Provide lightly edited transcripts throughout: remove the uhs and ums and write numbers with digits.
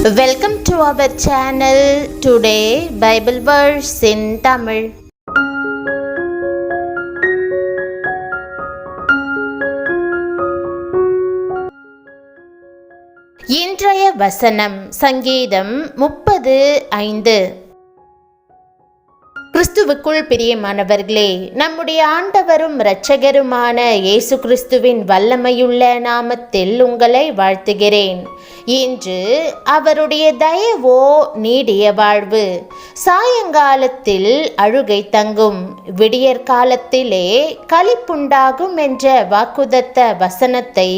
Welcome to our channel. Today Bible verse in Tamil. இன்றைய வசனம் சங்கீதம் 30:5. கிறிஸ்துவுக்குள் பிரியமானவர்களே, நம்முடைய ஆண்டவரும் இரட்சகருமான இயேசு கிறிஸ்துவின் வல்லமையுள்ள நாமத்தில் உங்களை வாழ்த்துகிறேன். இன்று அவருடைய தயவோ நீடிய வாழ்வு. சாயங்காலத்தில் அழுகை தங்கும், விடியற் காலத்திலே களிப்புண்டாகும் என்ற வாக்குதத்த வசனத்தை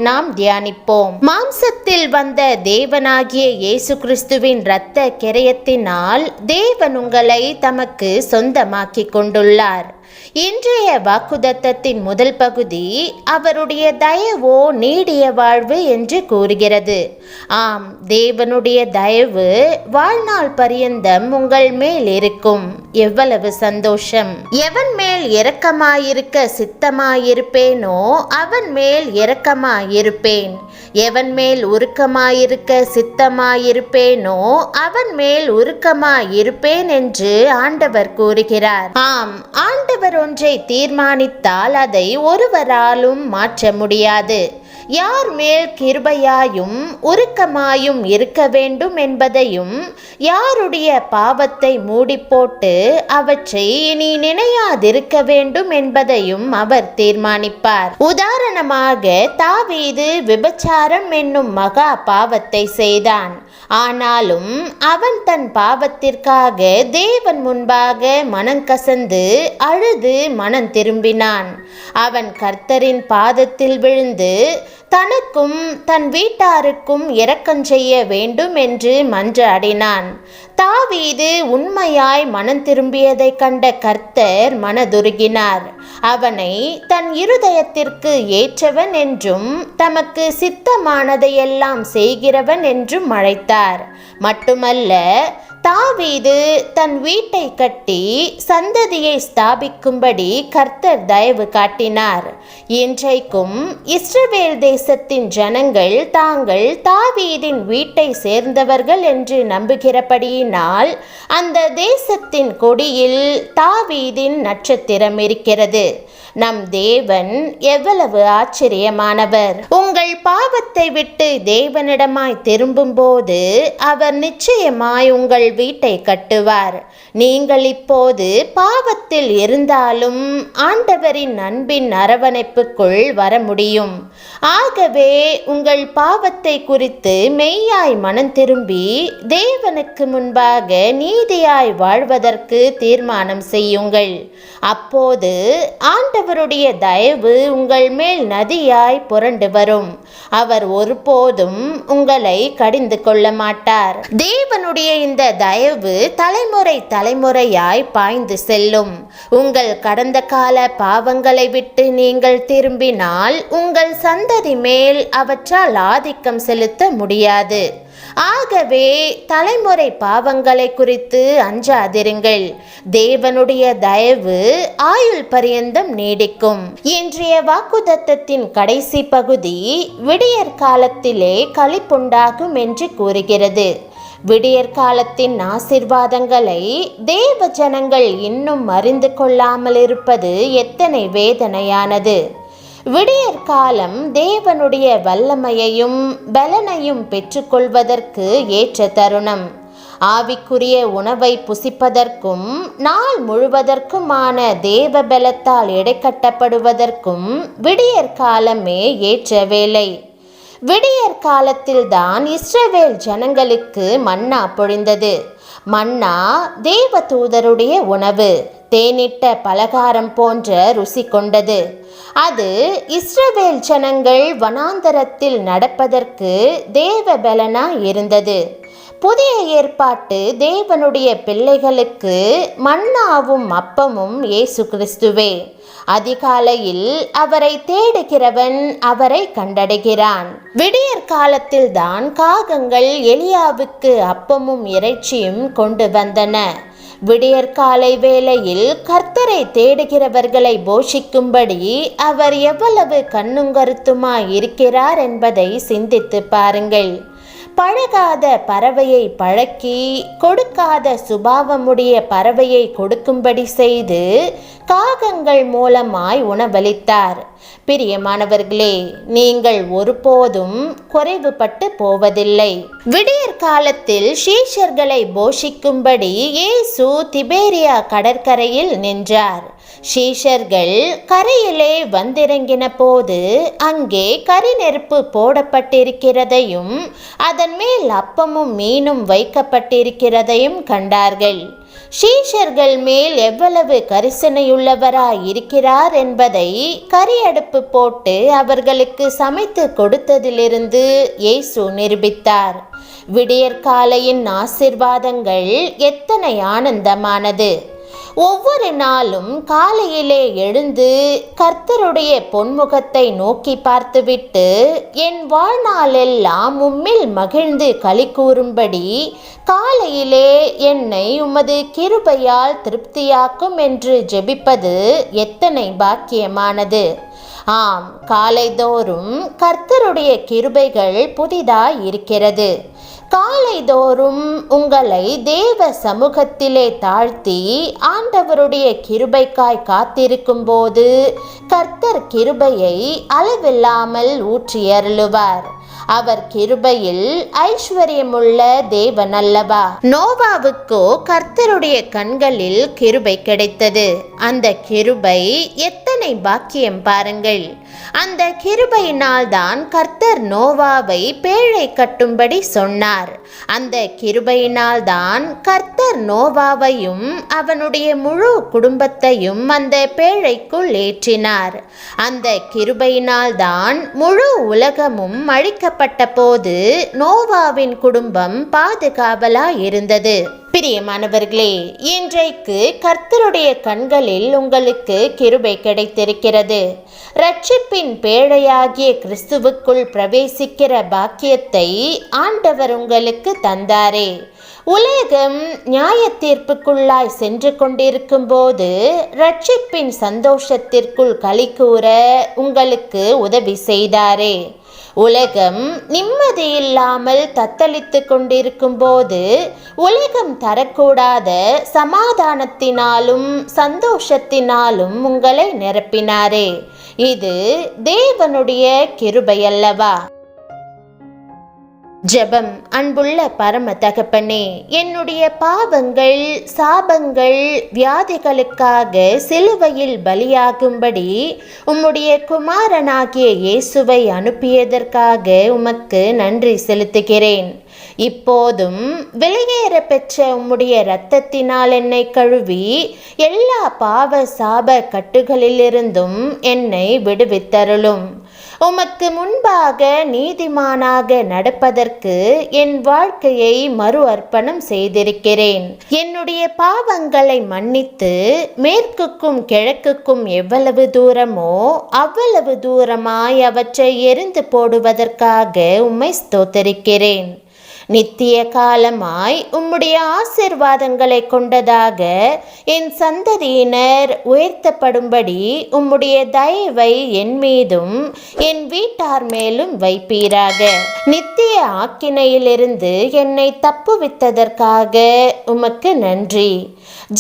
நாம் தியானிப்போம். மாம்சத்தில் வந்த தேவனாகிய இயேசு கிறிஸ்துவின் இரத்த கிரயத்தினால் தேவன் உங்களை தமக்கு சொந்தமாக்கிக் கொண்டுள்ளார். இன்றைய வாக்குதத்தத்தின் முதல் பகுதி அவருடைய தயவோ நீடிய வாழ்வு என்று கூறுகிறது. ஆம், தேவனுடைய தயவு வாழ்நாள் பரியந்தம் உங்கள் மேல் இருக்கும். எவ்வளவு சந்தோஷம்! எவன் மேல் இரக்கமாயிருக்க சித்தமாயிருப்பேனோ அவன் மேல் இரக்கமாயிருப்பேன். எவன் மேல் உருக்கமாயிருக்க சித்தமாயிருப்பேனோ அவன் மேல் உருக்கமாயிருப்பேன் என்று ஆண்டவர் கூறுகிறார். ஆம், ஆண்டவர் ஒன்றை தீர்மானித்தால் அதை ஒருவராலும் மாற்ற முடியாது. யார் மேல் கிருபையாயும் உருக்கமாயும் இருக்க வேண்டும் என்பதையும், யாருடைய பாவத்தை மூடிப்போட்டு அவற்றை இனி நினையாதிருக்க வேண்டும் என்பதையும் அவர் தீர்மானிப்பார். உதாரணமாக, தாவீது விபச்சாரம் என்னும் மகா பாவத்தை செய்தான். ஆனாலும் அவன் தன் பாவத்திற்காக தேவன் முன்பாக மனங்கசந்து அழுது மனம் திரும்பினான். அவன் கர்த்தரின் பாதத்தில் விழுந்து தனக்கும் தன் வீட்டாருக்கும் இரக்கம் செய்ய வேண்டும் என்று மன்றாடினான். தாவீது உண்மையாய் மனம் திரும்பியதை கண்ட கர்த்தர் மனதுருகினார். அவனை தன் இருதயத்திற்கு ஏற்றவன் என்றும் தமக்கு சித்தமானதையெல்லாம் செய்கிறவன் என்றும் அழைத்தார். மட்டுமல்ல, தாவீது தன் வீட்டை கட்டி சந்ததியை ஸ்தாபிக்கும்படி கர்த்தர் தயவு காட்டினார். இன்றைக்கும் இஸ்ரவேல் தேசத்தின் ஜனங்கள் தாங்கள் தாவீதின் வீட்டை சேர்ந்தவர்கள் என்று நம்புகிறபடியினால் அந்த தேசத்தின் கொடியில் தாவீதின் நட்சத்திரம் இருக்கிறது. நம் தேவன் எவ்வளவு ஆச்சரியமானவர்! உங்கள் பாவத்தை விட்டு தேவனிடமாய் திரும்பும் போது அவர் நிச்சயமாய் உங்கள் வீட்டை கட்டுவார். நீங்கள் இப்போது பாவத்தில் இருந்தாலும் ஆண்டவரின் அன்பின் அரவணைப்புக்குள் வர முடியும். ஆகவே உங்கள் பாவத்தை குறித்து மெய்யாய் மனம் திரும்பி தேவனுக்கு முன்பாக நீதியாய் வாழ்வதற்கு தீர்மானம் செய்யுங்கள். அப்போது ஆண்டவருடைய தயவு உங்கள் மேல் நதியாய் புரண்டு வரும். அவர் ஒருபோதும் உங்களை கடிந்து கொள்ள மாட்டார். தேவனுடைய இந்த தயவு தலைமுறையாய் பாய்ந்து செல்லும். உங்கள் கடந்த கால பாவங்களை விட்டு நீங்கள் திரும்பினால் உங்கள் சந்ததி மேல் அவற்றால் ஆதிக்கம் செலுத்த முடியாது. ஆகவே தலைமுறை பாவங்களை குறித்து அஞ்சாதிருங்கள். தேவனுடைய தயவு ஆயுள் பரியந்தம் நீடிக்கும். இன்றைய வாக்குதத்தத்தின் கடைசி பகுதி விடியற் காலத்திலே களிப்புண்டாகும் என்று கூறுகிறது. விடியற் காலத்தின் ஆசீர்வாதங்களை தேவ ஜனங்கள் இன்னும் அறிந்து கொள்ளாமல் இருப்பது எத்தனை வேதனையானது! விடியற் காலம் தேவனுடைய வல்லமையையும் பலனையும் பெற்றுக்கொள்வதற்கு ஏற்ற தருணம். ஆவிக்குரிய உணவை புசிப்பதற்கும் நாள் முழுவதற்குமான தேவ பலத்தால் எடைக்கட்டப்படுவதற்கும் விடியற் காலமே ஏற்ற வேளை. விடியற் காலத்தில்தான் இஸ்ரவேல் ஜனங்களுக்கு மன்னா பொழிந்தது. மன்னா தேவ தூதருடைய உணவு, தேனிட்ட பலகாரம் போன்ற ருசி கொண்டது. அது இஸ்ரவேல் ஜனங்கள் வனாந்தரத்தில் நடப்பதற்கு தேவ பலனாய் இருந்தது. புதிய ஏற்பாட்டு தேவனுடைய பிள்ளைகளுக்கு மன்னாவும் அப்பமும் இயேசு கிறிஸ்துவே. அதிகாலையில் அவரை தேடுகிறவன் அவரை கண்டடைகிறான். விடியற் காலத்தில் தான் காகங்கள் எலியாவுக்கு அப்பமும் இறைச்சியும் கொண்டு வந்தன. விடியற்காலை வேளையில் கர்த்தரை தேடுகிறவர்களை போஷிக்கும்படி அவர் எவ்வளவு கண்ணுங்கருத்துமாய் இருக்கிறார் என்பதை சிந்தித்து பாருங்கள். பழகாத பறவையை பழக்கி கொடுக்காத சுபாவமுடைய பறவையை கொடுக்கும்படி செய்து காகங்கள் மூலமாய் உணவளித்தார். பிரியமானவர்களே, நீங்கள் ஒருபோதும் குறைவுபட்டு போவதில்லை. விடியற் காலத்தில் சீஷர்களை போஷிக்கும்படி இயேசு திபேரியா கடற்கரையில் நின்றார். சீஷர்கள் கரையிலே வந்திறங்கின போது அங்கே கரி நெருப்பு போடப்பட்டிருக்கிறதையும் அதன் மேல் அப்பமும் மீனும் வைக்கப்பட்டிருக்கிறதையும் கண்டார்கள். சீஷர்கள் மேல் எவ்வளவு கரிசனையுள்ளவராய் இருக்கிறார் என்பதை கரியடுப்பு போட்டு அவர்களுக்கு சமைத்து கொடுத்ததிலிருந்து இயேசு நிரூபித்தார். விடியற்காலையின் ஆசீர்வாதங்கள் எத்தனை ஆனந்தமானது! ஒவ்வொரு நாளும் காலையிலே எழுந்து கர்த்தருடைய பொன்முகத்தை நோக்கி பார்த்துவிட்டு என் வாழ்நாளெல்லாம் உம்மில் மகிழ்ந்து களி கூறும்படி காலையிலே என்னை உமது கிருபையால் திருப்தியாக்கும் என்று ஜெபிப்பது எத்தனை பாக்கியமானது! ஆம், காலைதோறும் கர்த்தருடைய கிருபைகள் புதிதாய் இருக்கிறது. காலைதோறும் உங்களை தேவ சமூகத்திலே தாழ்த்தி ஆண்டவருடைய கிருபைக்காய் காத்திருக்கும் போது கர்த்தர் கிருபையை அளவில்லாமல் ஊற்றியருளுவார். அவர் கிருபையில் ஐஸ்வர்யமுள்ள தேவன் அல்லவா? நோவாவுக்கோ கர்த்தருடைய கண்களில் கிருபை கிடைத்தது. அந்த கிருபை எத்தனை பாக்கியம் பாருங்கள்! அந்த கிருபையினால் தான் கர்த்தர் நோவாவை பேழை கட்டும்படி சொன்னார். அந்த கிருபையினால் தான் கர்த்தர் நோவாவையும் அவனுடைய முழு குடும்பத்தையும் அந்த பேழைக்குள் ஏற்றினார். அந்த கிருபையினால் தான் முழு உலகமும் அழிக்கப்பட்ட போது நோவாவின் குடும்பம் பாதுகாவலாய் இருந்தது. பிரியமானவர்களே, இன்றைக்கு கர்த்தருடைய கண்களில் உங்களுக்கு கிருபை கிடைத்திருக்கிறது. இரட்சிப்பின் பேழையாகிய கிறிஸ்துவுக்குள் பிரவேசிக்கிற பாக்கியத்தை ஆண்டவர் உங்களுக்கு தந்தாரே. உலகம் நியாய தீர்ப்புக்குள்ளாய் சென்று கொண்டிருக்கும் போது இரட்சிப்பின் சந்தோஷத்திற்குள் களி கூற உங்களுக்கு உதவி செய்தாரே. உலகம் நிம்மதியில்லாமல் தத்தளித்து கொண்டிருக்கும் போது உலகம் தரக்கூடாத சமாதானத்தினாலும் சந்தோஷத்தினாலும் உங்களை நிரப்பினாரே. இது தேவனுடைய கிருபையல்லவா? ஜெபம். அன்புள்ள பரம தகப்பனே, என்னுடைய பாவங்கள், சாபங்கள், வியாதிகளுக்காக சிலுவையில் பலியாகும்படி உம்முடைய குமாரனாகிய இயேசுவை அனுப்பியதற்காக உமக்கு நன்றி செலுத்துகிறேன். இப்போதும் வெளியேற பெற்ற உம்முடைய இரத்தத்தினால் என்னை கழுவி எல்லா பாவ சாப கட்டுகளிலிருந்தும் என்னை விடுவித்தருளும். உமக்கு முன்பாக நீதிமானாக நடப்பதற்கு என் வாழ்க்கையை மறு அர்ப்பணம் செய்திருக்கிறேன். என்னுடைய பாவங்களை மன்னித்து மேற்குக்கும் கிழக்குக்கும் எவ்வளவு தூரமோ அவ்வளவு தூரமாய் அவற்றை எரிந்து போடுவதற்காக உம்மை ஸ்தோத்தரிக்கிறேன். நித்திய காலமாய் உம்முடைய ஆசீர்வாதங்களை கொண்டதாக என் சந்ததியினர் உயர்த்தப்படும்படி உம்முடைய தயவை என் மீதும் என் வீட்டார் மேலும் வைப்பீராக. நித்திய ஆக்கினையிலிருந்து என்னை தப்புவித்ததற்காக உமக்கு நன்றி.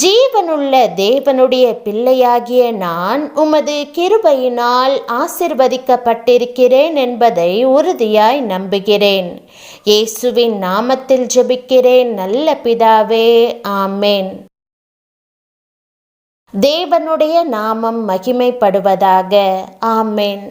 ஜீவனுள்ள தேவனுடைய பிள்ளையாகிய நான் உமது கிருபையினால் ஆசிர்வதிக்கப்பட்டிருக்கிறேன் என்பதை உறுதியாய் நம்புகிறேன். இயேசுவின் நாமத்தில் ஜெபிக்கிறேன் நல்ல பிதாவே, ஆமேன். தேவனுடைய நாமம் மகிமைப்படுவதாக. ஆமேன்.